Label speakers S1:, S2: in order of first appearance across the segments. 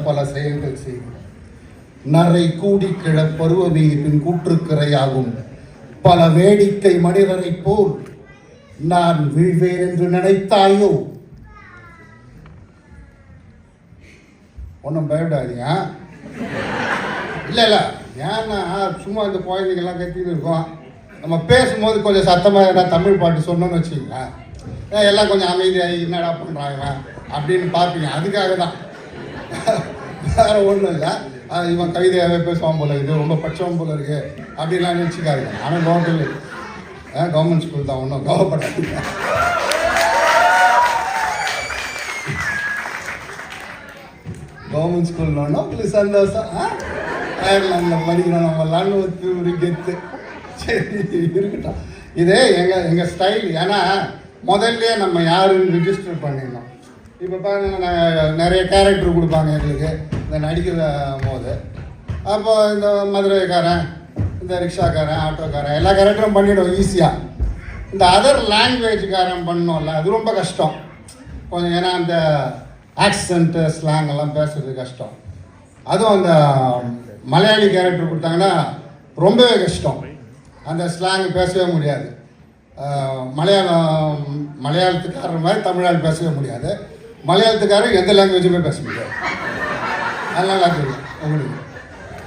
S1: பல செயல்கள் செய்யும் நரை கூடி கிழ பருவமே பின் கூற்றுக்கரையாகும் பல வேடிக்கை மனிதரை போல் நான் வீழ்வேன் என்று நினைத்தாயோ? ஒன்றும் பயப்படாதீங்க. இல்லை ஏன்னா சும்மா இந்த குழந்தைங்கெல்லாம் கத்தின்னு இருக்கோம். நம்ம பேசும்போது கொஞ்சம் சத்தமாக தமிழ் பாட்டு சொன்னோன்னு வச்சுக்கோங்க, எல்லாம் கொஞ்சம் அமைதியாகி என்னடா பண்ணுறாங்க அப்படின்னு பார்ப்பீங்க. அதுக்காக தான், வேற ஒன்றும் இல்லை. இவன் கவிதையாகவே பேசுவான் போல இருக்குது, ரொம்ப பட்சம் போல இருக்கு அப்படின்லாம் நினச்சிக்காது. ஆனால் கவர்மெண்ட் ஸ்கூல் தான், ஒன்றும் கவலைப்படாதீங்க. கவர்மெண்ட் ஸ்கூல்னோன்னா உங்களுக்கு சந்தோஷம். அயர்லாண்டில் படிக்கிறோம் நம்மளான்னு ஒரு கெத்து. சரி இருக்கட்டும். இதே எங்கள் ஸ்டைல். ஏன்னா முதல்ல நம்ம யாருன்னு ரிஜிஸ்டர் பண்ணிடணும். இப்போ பாருங்க, நிறைய கேரக்டர் கொடுப்பாங்க எங்களுக்கு இந்த நடிக்கிற போது. அப்போ இந்த மதுரைக்காரன், இந்த ரிக்ஷாக்காரன், ஆட்டோக்காரன் எல்லா கேரக்டரும் பண்ணிவிடும் ஈஸியாக. இந்த அதர் லாங்குவேஜ்காரன் பண்ணோம்ல, அது ரொம்ப கஷ்டம் கொஞ்சம். ஏன்னா அந்த ஆக்சன்ட்டு ஸ்லாங் எல்லாம் பேசுறது கஷ்டம். அதுவும் அந்த மலையாளி கேரக்டர் கொடுத்தாங்கன்னா ரொம்பவே கஷ்டம். அந்த ஸ்லாங் பேசவே முடியாது. மலையாளத்துக்காரர் மாதிரி தமிழால் பேசவே முடியாது. மலையாளத்துக்காரர் எந்த லாங்குவேஜுமே பேச முடியாது. அதெல்லாம் தெரியும் உங்களுக்கு.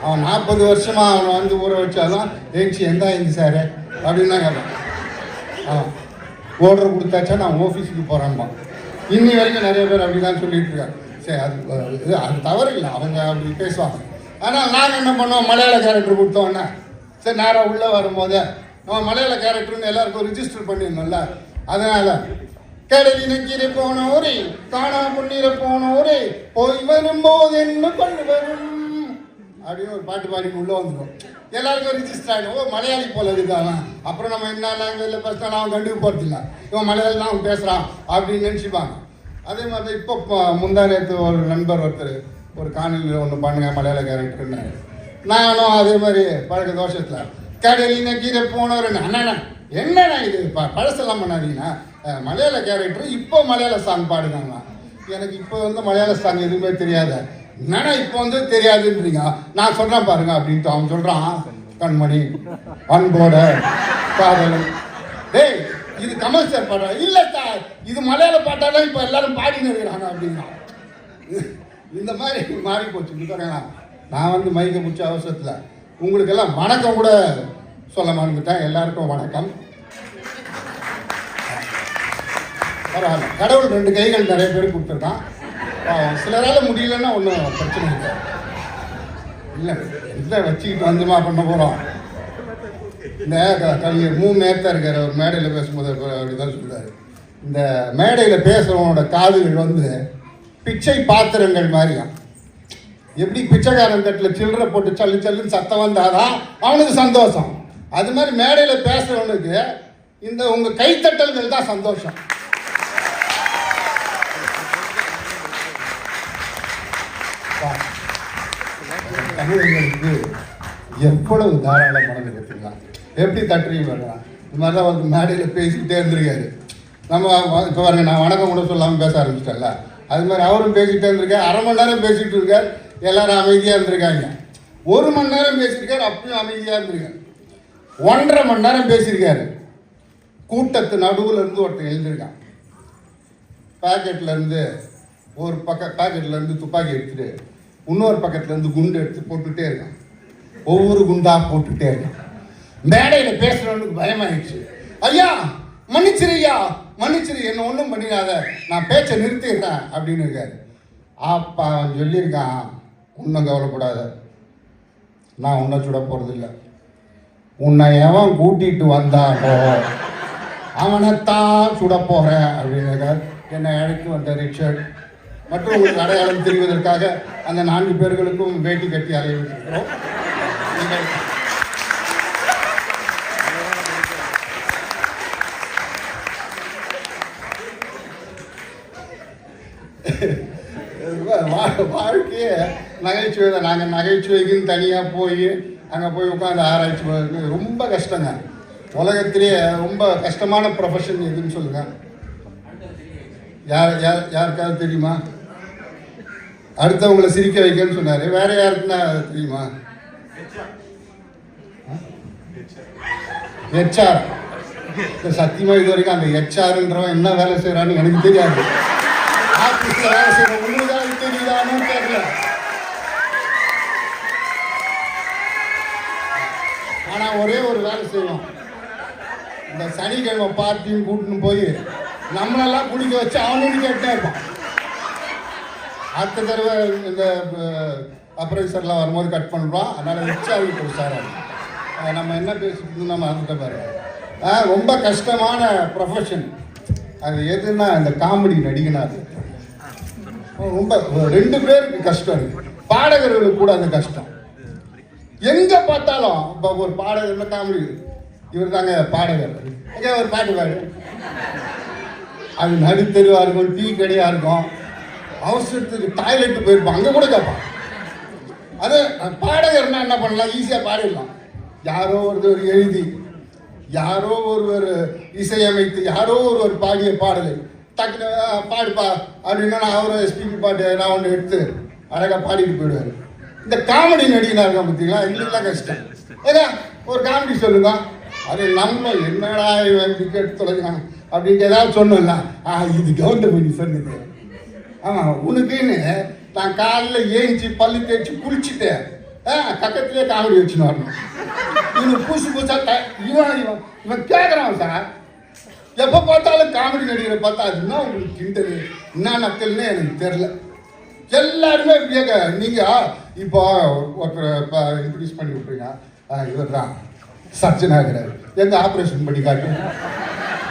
S1: அவன் 40 வருஷமாக அவனை வந்து ஊற வச்சாலும் ஏஞ்சி எந்த இந்தி சார் அப்படின்னு தான் கேட்பான். ஓர்டர் கொடுத்தாச்சா நான் ஆஃபீஸுக்கு போகிறேன்பான். இன்னி வரைக்கும் நிறைய பேர் அப்படி தான் சொல்லிட்டு இருக்காங்க. சரி, அது தவறு இல்லை, அவங்க அப்படி பேசுவாங்க. ஆனால் நாங்கள் என்ன பண்ணுவோம், மலையாள கேரக்டர் கொடுத்தோன்னா சரி நேராக உள்ளே வரும்போது நம்ம மலையாள கேரக்டர்னு எல்லாருக்கும் ரிஜிஸ்டர் பண்ணிடணும்ல. அதனால் கடலின கீரை போனோரே காணா பொன்னீரை போனோரே போய் வரும்போது என்ன கொண்டு வரும் அப்படின்னு ஒரு பாட்டு பாடிட்டு உள்ளே வந்துடும். எல்லாருக்கும் ரிஜிஸ்டர் ஆகிடும். ஓ மலையாளி போல இருக்காங்க. அப்புறம் நம்ம என்ன லாங்குவேஜில் பேசினாலும் அவன் கண்டுக்க போகிறதில்ல, இவன் மலையாளி தான் அவன் பேசுகிறான் அப்படின்னு நினச்சிப்பாங்க. அதே மாதிரி தான் இப்போ முந்தா நேற்று ஒரு நண்பர் ஒருத்தர் ஒரு காணொலியில் ஒன்று பண்ணுங்க மலையாள கேரக்டர்னு. நானும் அதே மாதிரி பழக்க தோஷத்தில் கடலின கீரை போனவர் அண்ணா என்னண்ணா இது பழசெல்லாம் பண்ணாதீங்கன்னா மலையாள கேரக்டர் இப்போ மலையாள சாங் பாடுனாங்க. எனக்கு இப்போ வந்து மலையாள சாங் எதுவுமே தெரியாது. என்னன்னா இப்போ வந்து தெரியாதுன்றீங்க, நான் சொல்கிறேன் பாருங்க அப்படின்ட்டு. அவன் சொல்கிறான், கண்மணி அன்போட காதலன். டேய் இது கமல் சார் பாடுறா? இல்லை சார், இது மலையாள பாட்டாலாம் இப்போ எல்லாரும் பாடின்னு இருக்கிறாங்க அப்படின்னா. இந்த மாதிரி மாறி போச்சு. நான் வந்து மைக்க முடிச்ச அவசரத்தில் உங்களுக்கெல்லாம் வணக்கம் கூட சொல்ல மறந்துட்டேன். எல்லாருக்கும் வணக்கம். பரவாயில்ல, கடவுள் 2 கைகள் நிறைய பேர் கொடுத்துருக்கான். சிலரால் முடியலன்னா ஒன்றும் பிரச்சனை இல்லை. இல்லை இல்லை வச்சுக்கிட்டு வந்துமா பண்ண போகிறோம். இந்த கவிஞர் மேத்தா இருக்கார், ஒரு மேடையில் பேசும்போது அப்படிதான் சொல்கிறாரு, இந்த மேடையில் பேசுகிறவனோட காதுகள் வந்து பிச்சை பாத்திரங்கள் மாதிரியா. எப்படி பிச்சைக்காரன் தட்டில் சில்லறை போட்டு சல்லு சல்லுன்னு சத்தம் வந்தாதான் அவனுக்கு சந்தோஷம். அது மாதிரி மேடையில் பேசுறவனுக்கு இந்த உங்கள் கைத்தட்டல்கள் தான் சந்தோஷம். தமிழர்களுக்கு எவ்வளவு தாராள மனது பார்த்தீங்களா, எப்படி தட்டுறீங்க வரலாம். இந்த மாதிரி தான் வந்து மேடையில் பேசிக்கிட்டே இருந்திருக்காரு. நம்ம இப்போ பாருங்க, நான் வணக்கம் கூட சொல்லாமல் பேச ஆரம்பிச்சிட்டேன்ல, அது மாதிரி அவரும் பேசிக்கிட்டே இருந்திருக்காரு. 1/2 மணி நேரம் பேசிகிட்டு இருக்கார், எல்லாரும் அமைதியாக இருந்திருக்காங்க. 1 மணி நேரம் பேசியிருக்காரு, அப்பயும் அமைதியாக இருந்திருக்காரு. 1.5 மணி நேரம் பேசியிருக்காரு. கூட்டத்து நடுவில் இருந்து ஒருத்தன் எழுந்திருக்கான். பாக்கெட்லேருந்து ஒரு பாக்கெட்லேருந்து துப்பாக்கி எடுத்துட்டு இன்னொரு பக்கத்துலேருந்து குண்டு எடுத்து போட்டுகிட்டே இருக்கான். ஒவ்வொரு குண்டாக போட்டுகிட்டே இருக்கான். மேடையில் பேசுகிறவனுக்கு பயமாயிடுச்சு. ஐயா மன்னிச்சிரு, ஐயா மன்னிச்சிரு, என்ன ஒன்றும் பண்ணிடாத, நான் பேச்சை நிறுத்திடுறேன் அப்படின்னு இருக்காரு. அப்போ அவன் சொல்லியிருக்கான், ஒன்றும் கவலைப்படாத, நான் உன்னை சுட போகிறதில்லை, உன்னை எவன் கூட்டிகிட்டு வந்தானோ அவனைத்தான் சுட போகிறேன் அப்படின்னு இருக்கார். என்னை அழைத்து வந்த ரிச்சர்ட் மற்றும் உங்களுக்கு அடையாளம் தெரிவதற்காக அந்த 4 பேர்களுக்கும் வேட்டி கட்டி அலைவிட்டிருக்கிறோம். வாழ்க்கையே நகைச்சுவை தான். நாங்கள் நகைச்சுவைக்குன்னு தனியாக போய் அங்கே போய் உட்காந்து ஆராய்ச்சி பண்ணுறது ரொம்ப கஷ்டங்க. உலகத்திலேயே ரொம்ப கஷ்டமான ப்ரொஃபஷன் எதுன்னு சொல்லுங்கள். யாருக்காவது தெரியுமா? அடுத்தவங்களை சிரிக்க வைக்கன்னு சொன்னார். வேற யாருக்குன்னா தெரியுமா? HR. சத்தியமாக இது வரைக்கும் அந்த HRன்றவன் என்ன வேலை செய்கிறான்னு எனக்கு தெரியாது. ஆஃபீஸில் வேலை செய்கிற உங்களுக்கு தெரியுதான்னு தெரியல. ஆனால் ஒரே ஒரு வேலை செய்வோம். இந்த சனிக்கிழமை பார்ட்டின்னு கூட்டின்னு போய் நம்மளெல்லாம் குடிக்க வச்சு அவனுக்கு கேட்டே இருப்பான். அடுத்த தடவை இந்த அப்ரைசர்லாம் வரும்போது கட் பண்ணுறோம். அதனால் உற்சாகிட்டு உஷாராக நம்ம என்ன பேசிட்டு நம்ம அதுக்கிட்ட பாருங்க. ரொம்ப கஷ்டமான ப்ரொஃபஷன் அது. எதுன்னா இந்த காமெடி நடிகனாது ரொம்ப 2 பேருக்கு கஷ்டம் இருக்குது. பாடகர்களுக்கு கூட அந்த கஷ்டம். எங்கே பார்த்தாலும் இப்போ ஒரு பாடகர்னா காமெடி, இவர் தாங்க பாடகர், எங்கே ஒரு பாட்டு பாடு, அது நடுத்தெருவாக இருக்கும், டீ கடையாக இருக்கும், அவசரத்துக்கு டாய்லெட்டு போயிருப்பான், அங்கே கூட கேட்பான். அது பாடகர்னா என்ன பண்ணலாம், ஈஸியாக பாடிடலாம். யாரோ ஒருத்தர் எழுதி, யாரோ ஒருவர் இசையமைத்து, யாரோ ஒருவர் பாடிய பாடலை டக்குனு பாடுப்பா அப்படின்னா அவரும் எஸ்பிபி பாட்டு நான் ஒன்று எடுத்து அழகாக பாடிட்டு போயிடுவார். இந்த காமெடி நடிகனாக இருக்கா பார்த்தீங்களா, எங்களுக்குலாம் கஷ்டம். ஏதா ஒரு காமெடி சொல்லுங்க, அது நம்ம என்னடா டிக்கெட் தொலைஞ்சாங்க அப்படின்ட்டு ஏதாவது சொன்னோம்ல, இது கவுண்டமணி சொன்னது. ஆமாம், உனக்குன்னு நான் காலையில் ஏஞ்சி பல்லு தேய்ச்சி குளிச்சுட்டு பக்கத்துலேயே காமெடி வச்சுன்னு வரணும். இவன் புதுசாக இவன் கேட்குறான் சார், எப்போ பார்த்தாலும் காமெடி நடிகரை பார்த்தா அதுன்னா உங்களுக்கு கிண்டல் என்ன நக்கல்னு எனக்கு தெரில. எல்லாருமே கேட்க, நீங்கள் இப்போ ஒருத்தர் இப்போ இன்ட்ரடியூஸ் பண்ணி விட்றீங்க, இவர் தான் சர்ஜனாகிறார், எங்கே ஆப்ரேஷன் பண்ணி காட்டு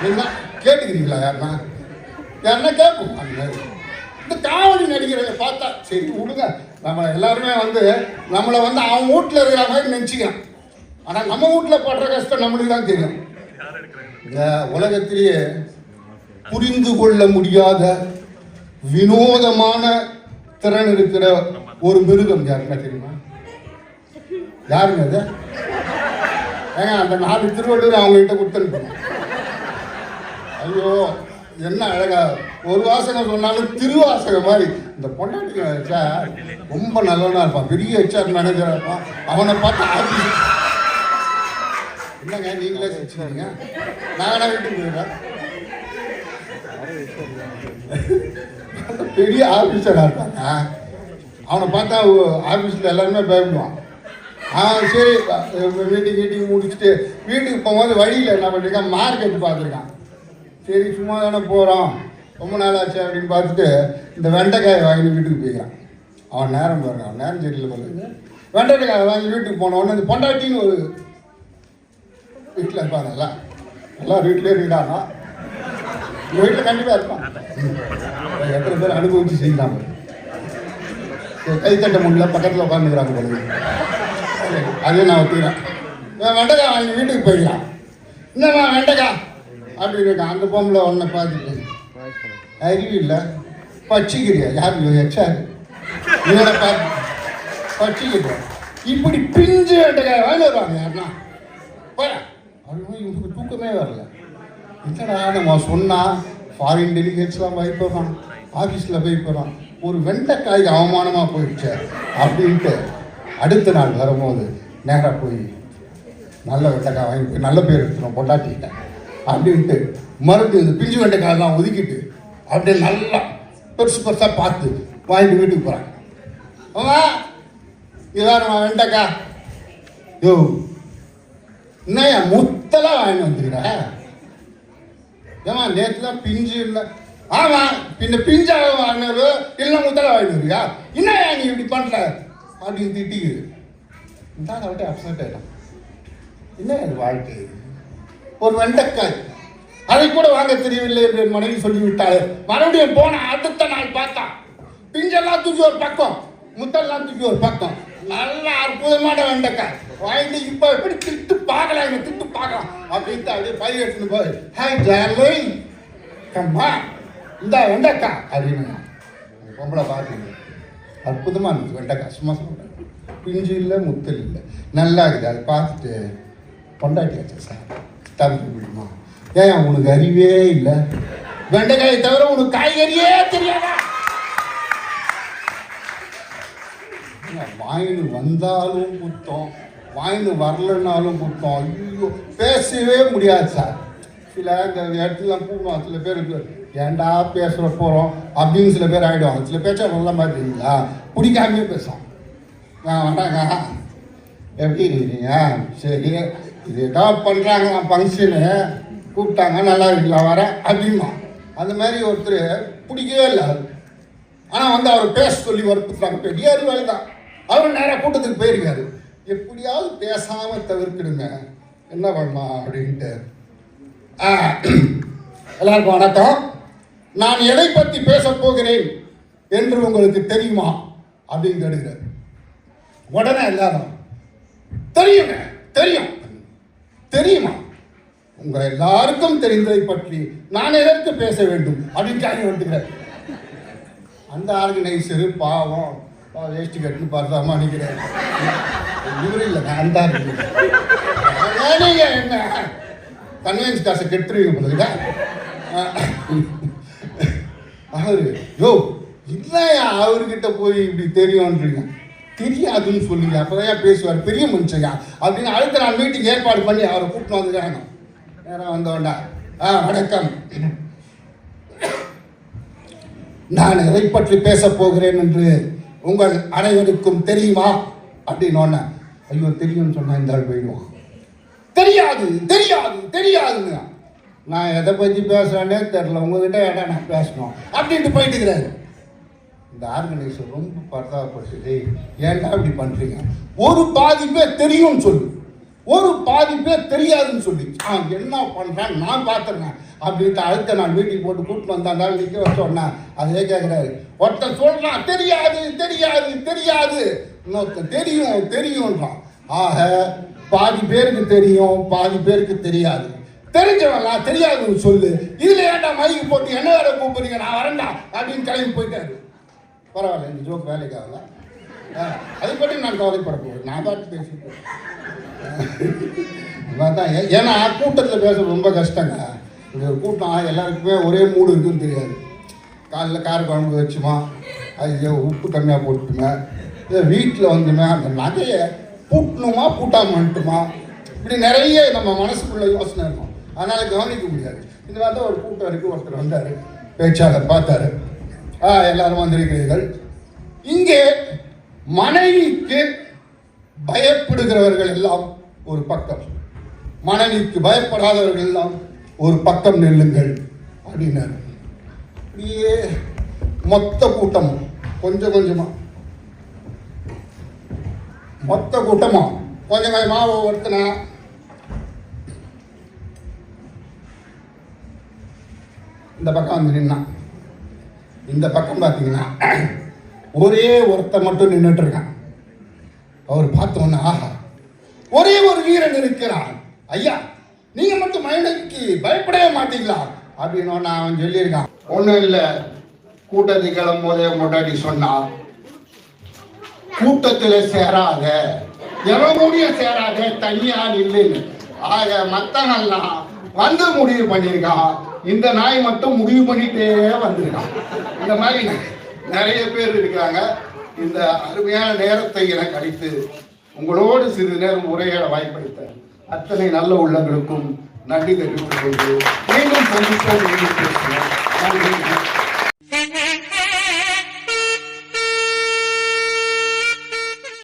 S1: என்ன கேட்டுக்கிறீங்களா? யாருன்னா கேட்போம். அந்த மாதிரி இந்த காமெடி நடிகர்களை பார்த்தா சரி விடுங்க, நம்ம எல்லாருமே நம்மளை அவன் வீட்டில் இருக்கிற மாதிரி நினச்சிக்கலாம். ஆனால் நம்ம வீட்டில் படுற கஷ்டம் நம்மளுக்கு தான் தெரியும். இந்த உலகத்திலேயே புரிந்து கொள்ள முடியாத வினோதமான திறன் இருக்கிற ஒரு மிருகம் யாருன்னா தெரியுமா? யாருங்க அது? ஏங்க அந்த 4 திருவள்ளுவர் அவங்ககிட்ட கொடுத்துருக்கணும். ஐயோ என்ன அழகா ஒரு வாசகம் சொன்னாலும் திருவாசகம் மாதிரி. இந்த பொண்டாட்டி வச்சா ரொம்ப நல்லவனா இருப்பான், பெரிய HR மேனேஜராக இருப்பான். அவனை பார்த்து ஆஃபீஸ் என்னங்க நீங்களே செஞ்சுக்கிறீங்க, நான் வீட்டுக்கு போயிடுறேன். பெரிய ஆஃபீஸராக இருப்பாங்க, அவனை பார்த்தா ஆஃபீஸில் எல்லாருமே பயப்படுவான். சரி மீட்டிங் முடிச்சுட்டு வீட்டுக்கு போகும்போது வழியில் என்ன பண்ணியிருக்கான், மார்க்கெட் பார்த்துருக்கான். சரி சும்மா தானே போகிறோம், ரொம்ப நாள் ஆச்சு அப்படின்னு பார்த்துட்டு இந்த வெண்டைக்காயை வாங்கி வீட்டுக்கு போய்க்கிறான். அவன் நேரம் பாருங்க, அவன் நேரம் சரியில்லை பாருங்க. வெண்டைக்காயை வாங்கி வீட்டுக்கு போனவொடனே இந்த பொண்டாட்டின்னு ஒரு வீட்டில் இருப்பாங்க, எல்லாம் வீட்டிலே இருக்கானா, இந்த வீட்டில் கண்டிப்பாக இருப்பான். எத்தனை பேர் அனுபவிச்சு செய்யலாம். கைத்தட்ட முடியல, பக்கத்தில் உட்காந்துக்கிறாங்க பொழுது. அதே நான் ஒத்துக்கிறேன். வெண்டைக்காய் வாங்கி வீட்டுக்கு போய்க்கலாம். என்னம்மா வெண்டைக்காய் அப்படின்னு இருக்கான். அந்த பொம்பளை ஒன்றை பார்த்துட்டு, அறிவு இல்லை பச்சிக்கிறியா? யார் HR? இவனை பார்த்து பச்சிக்கிறியா? இப்படி பிஞ்சு வெண்டைக்காய் வாங்கி வருவாங்க யாருன்னா போயா. அதுவும் இவங்களுக்கு தூக்கமே வரல. என்னடா நம்ம சொன்னால் ஃபாரின் டெலிகேட்ஸ்லாம் போய் போகிறான், ஆஃபீஸில் போய் போகிறான், ஒரு வெண்டைக்காய் அவமானமாக போயிடுச்சு அப்படின்ட்டு அடுத்த நாள் வரும்போது நேராக போய் நல்ல வெண்டைக்காய் வாங்கி போய் நல்ல பேர் எடுத்துடும் பொண்டாட்டிக்கிட்டேன் அப்படின்ட்டு மறுபடியும் இந்த பிஞ்சு வெண்டைக்காயெல்லாம் ஒதுக்கிட்டு அப்படியே நல்லா பெருசு பெருசாக பார்த்து வாங்கிட்டு வீட்டுக்கு போகிறாங்க. ஆமாம் இதான் நம்ம வெண்டைக்காய். யோ என்னையா முத்தெல்லாம் வாங்கிட்டு வந்துருக்கிற? ஏமா நேற்று தான் பிஞ்சு இல்லை. ஆமாம் பின்ன பிஞ்சாக வாங்கினாரு இல்லை முத்தெல்லாம் வாங்கிட்டு வருவியா? என்னையா நீ இப்படி பண்ணுற அப்படின்னு திட்டிக்குது. இதான் அவர்கிட்ட அப்செட் ஆகிட்டான். என்ன அது வாழ்க்கை? ஒரு வெண்டைக்காய் அதை கூட வாங்க தெரியவில்லை என்று என் மனைவி சொல்லிவிட்டாள். மறுபடியும் போன அடுத்த நாள் பார்த்தா பிஞ்செல்லாம் தூக்கி ஒரு பக்கம், முத்தெல்லாம் தூக்கி ஒரு பக்கம், நல்ல அற்புதமான வெண்டைக்காய் வாங்கிட்டு இப்போ எப்படி திட்டு பார்க்கலாம், இங்கே திட்டு பார்க்கலாம் அப்படின்ட்டு அப்படியே பயிர் எடுத்துன்னு போய் ஹாய் ஜார்லிங் கம்மா இந்த வெண்டைக்காய் அப்படின்னு பொம்பளை பார்க்குது. அற்புதமாக இருந்துச்சு வெண்டைக்காய். சும்மா சொல்கிறேன், பிஞ்சு இல்லை முத்தல் இல்லை, நல்லா இருக்குது. அதை பார்த்துட்டு பொண்டாட்டியாச்சு சார் தவிர்க்க முடியுமா? ஏன் உனக்கு அறிவே இல்லை? வெண்டைக்காயை தவிர உனக்கு காய்கறியே தெரியாதா? வாங்கின்னு வந்தாலும் குத்தம், வாங்கின்னு வரலன்னாலும் குத்தம். ஐயோ பேசவே முடியாது சார். சில இந்த இடத்துல கூப்பிடுவோம், சில பேருக்கு ஏன்டா பேசுகிற போகிறோம் அப்படின்னு சில பேர் ஆகிடுவாங்க. சில பேச்சா நல்ல மாதிரி இருக்கீங்களா, பிடிக்காமே பேசுவோம். வந்தாங்க, எப்படி இருக்கிறீங்க, சரி இது ஏதாவது பண்ணுறாங்க ஃபங்க்ஷனு, கூப்பிட்டாங்க நல்லா இருக்குல்ல வரேன் அப்படின்னா. அந்த மாதிரி ஒருத்தர் பிடிக்கவே இல்லை. ஆனால் வந்து அவர் பேச சொல்லி வற்புறுத்தாங்க. பெரிய அறிவாளி தான், அவர் நேராக கூட்டத்துக்கு போயிருக்காரு. எப்படியாவது பேசாமல் தவிர்க்கிடுங்க, என்ன பண்ணலாம் அப்படின்ட்டு. எல்லாருக்கும் வணக்கம். நான் எதை பற்றி பேசப் போகிறேன் என்று உங்களுக்கு தெரியுமா அப்படின்னு கேட்கிறார். உடனே எல்லாரும் தெரியுங்க, தெரியும். தெரியுமா? உங்க எல்லாருக்கும் தெரிந்ததை பற்றி நான் எதற்கு பேச வேண்டும் அப்படின்னு கேள்வி வந்துக்கிறார். அந்த ஆர்கனைசரு பாவம் வேஷ்டி கட்டுன்னு பார்த்தாம நினைக்கிறேன். இவரு இல்லைங்க, அந்த என்ன கன்வென்ஸ் காசை கெட்டுருவீங்க போதுங்க. அவரு யோ இல்லையா அவர்கிட்ட போய் இப்படி தெரியும்ன்றீங்க. தெரியாதுன்னு சொல்லுங்க, அப்போதான் பேசுவார், பெரிய மனுஷங்க அப்படின்னு. அடுத்த நாள் மீட்டிங் ஏற்பாடு பண்ணி அவரை கூப்பிட்டு வந்துக்கிறாங்க. நேரம் வந்தோண்டா, வணக்கம், நான் எதை பற்றி பேச போகிறேன் என்று உங்கள் அனைவருக்கும் தெரியுமா அப்படின்னு ஒன்ன. ஐயோ தெரியும்னு சொன்னா இந்த ஆள் போயிடுவான். தெரியாது தெரியாது தெரியாதுங்க. நான் எதை பற்றி பேசுகிறேன்னே தெரில, உங்ககிட்ட ஏடா நான் பேசணும் அப்படின்ட்டு போயிட்டு இருக்கிறாரு. இந்த ஆர்கனைசர் ரொம்ப பரதாபப்படுத்துது. ஏன்டா இப்படி பண்ணுறீங்க? ஒரு பாதி பேர் தெரியும்னு சொல்லு, ஒரு பாதி பேர் தெரியாதுன்னு சொல்லி என்ன பண்ணுறேன் நான் பார்த்துருக்கேன் அப்படின்ட்டு அடுத்த நான் வீட்டுக்கு போட்டு கூப்பிட்டு வந்தாண்டாலும் நிற்க வச்சோன்னா அதே கேட்குறாரு. ஒருத்தன் சொல்கிறான் தெரியாது தெரியாது தெரியாது, இன்னொருத்தன் தெரியும் தெரியும்ன்றான். ஆக பாதி பேருக்கு தெரியும், பாதி பேருக்கு தெரியாது. தெரிஞ்சவெல்லாம் தெரியாதுன்னு சொல்லு. இதுல ஏன்டா மைக்கு போட்டு என்ன வேற கூப்பிடுறீங்க, நான் வரேன்டா அப்படின்னு கிளம்பி போயிட்டாரு. பரவாயில்ல, இந்த ஜோக் வேலைக்கு ஆகல. அதை பற்றி நான் கவலைப்பட போகிறேன், நான் பார்த்து பேசிட்டு. ஏன்னா கூட்டத்தில் பேசுறது ரொம்ப கஷ்டங்க. இந்த கூட்டம் எல்லாருக்குமே ஒரே மூடு இருக்குன்னு தெரியாது. காலைல கார குழம்பு வச்சுமா, அது உப்பு கம்மியாக போட்டுட்டுமே, இல்லை வீட்டில் வந்துமே அந்த நகையை பூட்டணுமா பூட்டாமட்டுமா, இப்படி நிறைய நம்ம மனசுக்குள்ள யோசனை இருக்கும். அதனால கவனிக்க முடியாது. இந்த மாதிரி தான் ஒரு கூட்டம் இருக்கு. ஒருத்தர் வந்தார், பேச்சாளர் பார்த்தாரு. எல்லாரும் வந்திருக்கிறீர்கள். இங்கே மனைவிக்கு பயப்படுகிறவர்கள் எல்லாம் ஒரு பக்கம், மனைவிக்கு பயப்படாதவர்கள் எல்லாம் ஒரு பக்கம் நில்லுங்கள் அப்படின்னாரு. இப்படியே மொத்த கூட்டம் கொஞ்சம் கொஞ்சமா, மொத்த கூட்டமா கொஞ்சம் கொஞ்சமா ஒவ்வொருத்தனா இந்த பக்கம் வந்து நின்னான். இந்த பக்கம் பார்த்தீங்கன்னா ஒரே ஒருத்தர் மட்டும் நின்றுட்டு இருக்கான். அவர் பார்த்தோன்னா ஆஹா ஒரே ஒரு வீரன் இருக்கிறான், ஐயா நீங்க மட்டும் மனைவிக்கு பயப்படவே மாட்டீங்களா அப்படின்னு அவன் சொல்லியிருக்கான். ஒன்றும் இல்லை, கூட்டத்துக்கு கிளம்பும் போதே முன்னாடி சொன்னான், கூட்டத்தில் சேராத, எவனுடைய சேராத, தனியா நில்லுன்னு. ஆக மத்தனெல்லாம் வந்து முடிவு பண்ணியிருக்கான், இந்த நாய் மட்டும் முடிவு பண்ணிட்டே வந்திருக்கான். இந்த மாதிரி நிறைய பேர் இருக்கிறாங்க. இந்த அருமையான நேரத்தை எனக்கு அளித்து உங்களோடு சிறிது நேரம் உரையாட வாய்ப்பளித்த அத்தனை நல்ல உள்ளங்களுக்கும் நன்றி தெரிவித்துக் கொண்டு மீண்டும் சந்திப்போம்.